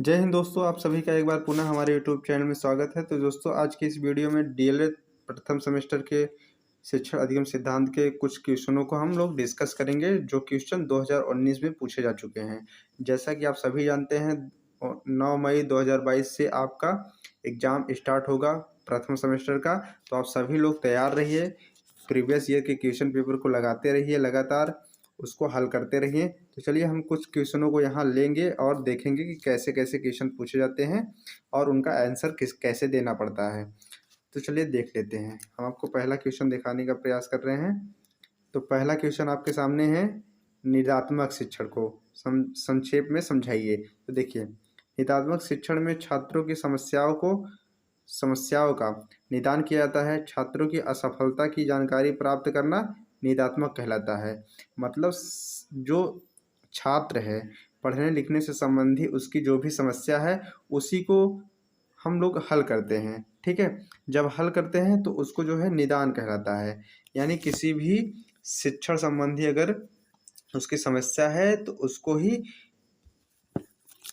जय हिंद दोस्तों, आप सभी का एक बार पुनः हमारे यूट्यूब चैनल में स्वागत है। तो दोस्तों, आज की इस वीडियो में डीएलएड प्रथम सेमेस्टर के शिक्षण अधिगम सिद्धांत के कुछ क्वेश्चनों को हम लोग डिस्कस करेंगे, जो क्वेश्चन 2019 में पूछे जा चुके हैं। जैसा कि आप सभी जानते हैं, 9 मई 2022 से आपका एग्ज़ाम स्टार्ट होगा प्रथम सेमेस्टर का। तो आप सभी लोग तैयार रहिए, प्रीवियस ईयर के क्वेश्चन पेपर को लगाते रहिए, लगातार उसको हल करते रहिए। तो चलिए हम कुछ क्वेश्चनों को यहाँ लेंगे और देखेंगे कि कैसे कैसे क्वेश्चन पूछे जाते हैं और उनका आंसर कैसे देना पड़ता है। तो चलिए देख लेते हैं। हम आपको पहला क्वेश्चन दिखाने का प्रयास कर रहे हैं। तो पहला क्वेश्चन आपके सामने है, निदात्मक शिक्षण को संक्षेप में समझाइए। तो देखिए, निदात्मक शिक्षण में छात्रों की समस्याओं का निदान किया जाता है। छात्रों की असफलता की जानकारी प्राप्त करना निदात्मक कहलाता है। मतलब जो छात्र है, पढ़ने लिखने से संबंधी उसकी जो भी समस्या है उसी को हम लोग हल करते हैं। ठीक है, जब हल करते हैं तो उसको जो है निदान कहलाता है। यानी किसी भी शिक्षण संबंधी अगर उसकी समस्या है तो उसको ही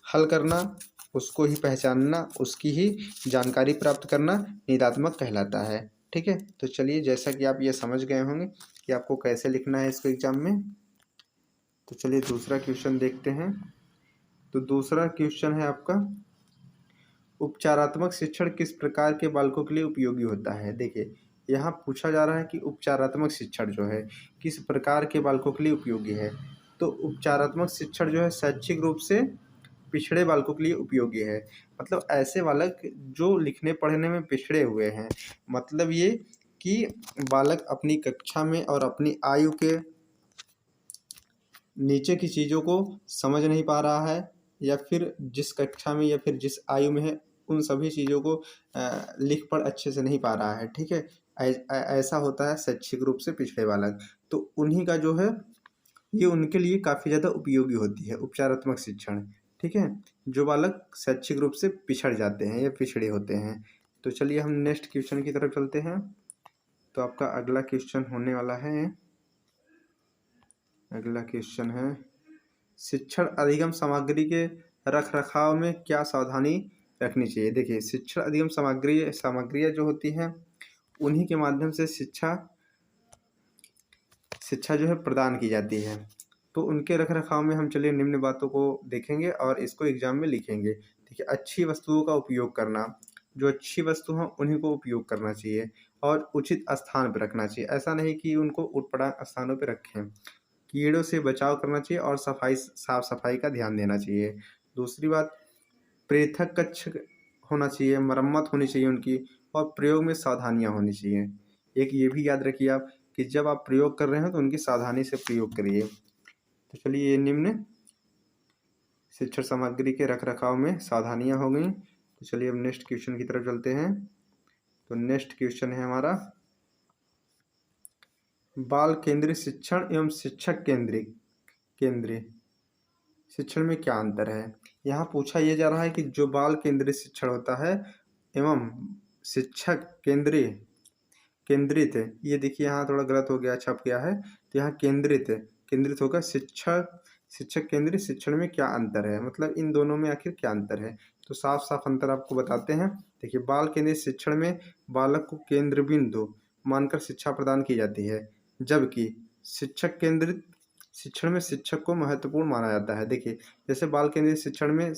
हल करना, उसको ही पहचानना, उसकी ही जानकारी प्राप्त करना निदात्मक कहलाता है। ठीक है, तो चलिए, जैसा कि आप ये समझ गए होंगे कि आपको कैसे लिखना है इसको एग्जाम में। तो चलिए दूसरा क्वेश्चन देखते हैं। तो दूसरा क्वेश्चन है आपका, उपचारात्मक शिक्षण किस प्रकार के बालकों के लिए उपयोगी होता है। देखिए, यहाँ पूछा जा रहा है कि उपचारात्मक शिक्षण जो है किस प्रकार के बालकों के लिए उपयोगी है। तो उपचारात्मक शिक्षण जो है शैक्षिक रूप से पिछड़े बालकों के लिए उपयोगी है। मतलब ऐसे बालक जो लिखने पढ़ने में पिछड़े हुए हैं। मतलब ये कि बालक अपनी कक्षा में और अपनी आयु के नीचे की चीज़ों को समझ नहीं पा रहा है, या फिर जिस कक्षा में या फिर जिस आयु में है उन सभी चीज़ों को लिख पढ़ अच्छे से नहीं पा रहा है। ठीक है, ऐसा होता है शैक्षिक रूप से पिछड़े बालक। तो उन्हीं का जो है ये उनके लिए काफ़ी ज़्यादा उपयोगी होती है उपचारात्मक शिक्षण। ठीक है, जो बालक शैक्षिक रूप से पिछड़ जाते हैं या पिछड़े होते हैं। तो चलिए हम नेक्स्ट क्वेश्चन की तरफ चलते हैं। तो आपका अगला क्वेश्चन होने वाला है, अगला क्वेश्चन है, शिक्षण अधिगम सामग्री के रख रखाव में क्या सावधानी रखनी चाहिए। देखिए, शिक्षण अधिगम सामग्रियाँ जो होती हैं उन्हीं के माध्यम से शिक्षा जो है प्रदान की जाती है। तो उनके रख रखाव में हम चलिए निम्न बातों को देखेंगे और इसको एग्जाम में लिखेंगे। देखिए, अच्छी वस्तुओं का उपयोग करना, जो अच्छी वस्तु हैं उन्हीं को उपयोग करना चाहिए और उचित स्थान पर रखना चाहिए। ऐसा नहीं कि उनको उटपटांग स्थानों पर रखें। कीड़ों से बचाव करना चाहिए और साफ सफाई का ध्यान देना चाहिए। दूसरी बात, पृथक कक्ष होना चाहिए, मरम्मत होनी चाहिए उनकी, और प्रयोग में सावधानियाँ होनी चाहिए। एक ये भी याद रखिए आप कि जब आप प्रयोग कर रहे हैं तो उनकी सावधानी से प्रयोग करिए। तो चलिए, ये निम्न शिक्षण सामग्री के रख रखाव में सावधानियाँ हो गई। तो चलिए अब नेक्स्ट क्वेश्चन की तरफ चलते हैं। तो नेक्स्ट क्वेश्चन है हमारा, बाल केंद्रित शिक्षण एवं शिक्षक केंद्रीय शिक्षण में क्या अंतर है। यहाँ पूछा यह जा रहा है कि जो बाल केंद्रित शिक्षण होता है एवं शिक्षक केंद्रित है, ये देखिए यहाँ थोड़ा गलत हो गया, छप गया है। तो यहाँ केंद्रित होगा। शिक्षक केंद्रित शिक्षण में क्या अंतर है, मतलब इन दोनों में आखिर क्या अंतर है। तो साफ साफ अंतर आपको बताते हैं। देखिए, बाल केंद्रित शिक्षण में बालक को केंद्र बिंदु मानकर शिक्षा प्रदान की जाती है, जबकि शिक्षक केंद्रित शिक्षण में शिक्षक को महत्वपूर्ण माना जाता है। देखिए, जैसे बाल केंद्रित शिक्षण में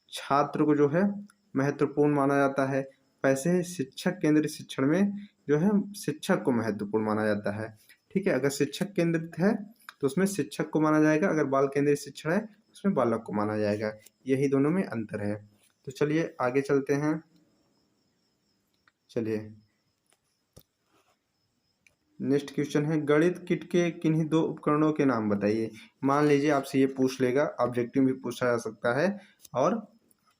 छात्र को जो है महत्वपूर्ण माना जाता है, वैसे ही शिक्षक केंद्रित शिक्षण में जो है शिक्षक को महत्वपूर्ण माना जाता है। ठीक है, अगर शिक्षक केंद्रित है तो उसमें शिक्षक को माना जाएगा, अगर बाल केंद्रित शिक्षण है उसमें बालक को माना जाएगा। यही दोनों में अंतर है। तो चलिए आगे चलते हैं। चलिए नेक्स्ट क्वेश्चन है, गणित किट के किन्हीं दो उपकरणों के नाम बताइए। मान लीजिए आपसे ये पूछ लेगा, ऑब्जेक्टिव भी पूछा जा सकता है और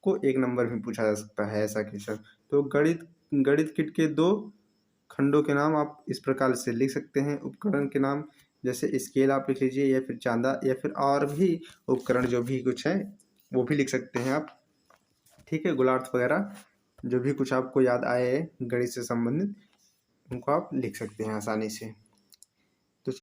को 1 नंबर भी पूछा जा सकता है ऐसा क्वेश्चन। तो गणित किट के 2 खंडों के नाम आप इस प्रकार से लिख सकते हैं। उपकरण के नाम जैसे स्केल आप लिख लीजिए, या फिर चांदा, या फिर और भी उपकरण जो भी कुछ है वो भी लिख सकते हैं आप। ठीक है, गोलार्थ वगैरह जो भी कुछ आपको याद आए गणित से संबंधित, उनको आप लिख सकते हैं आसानी से।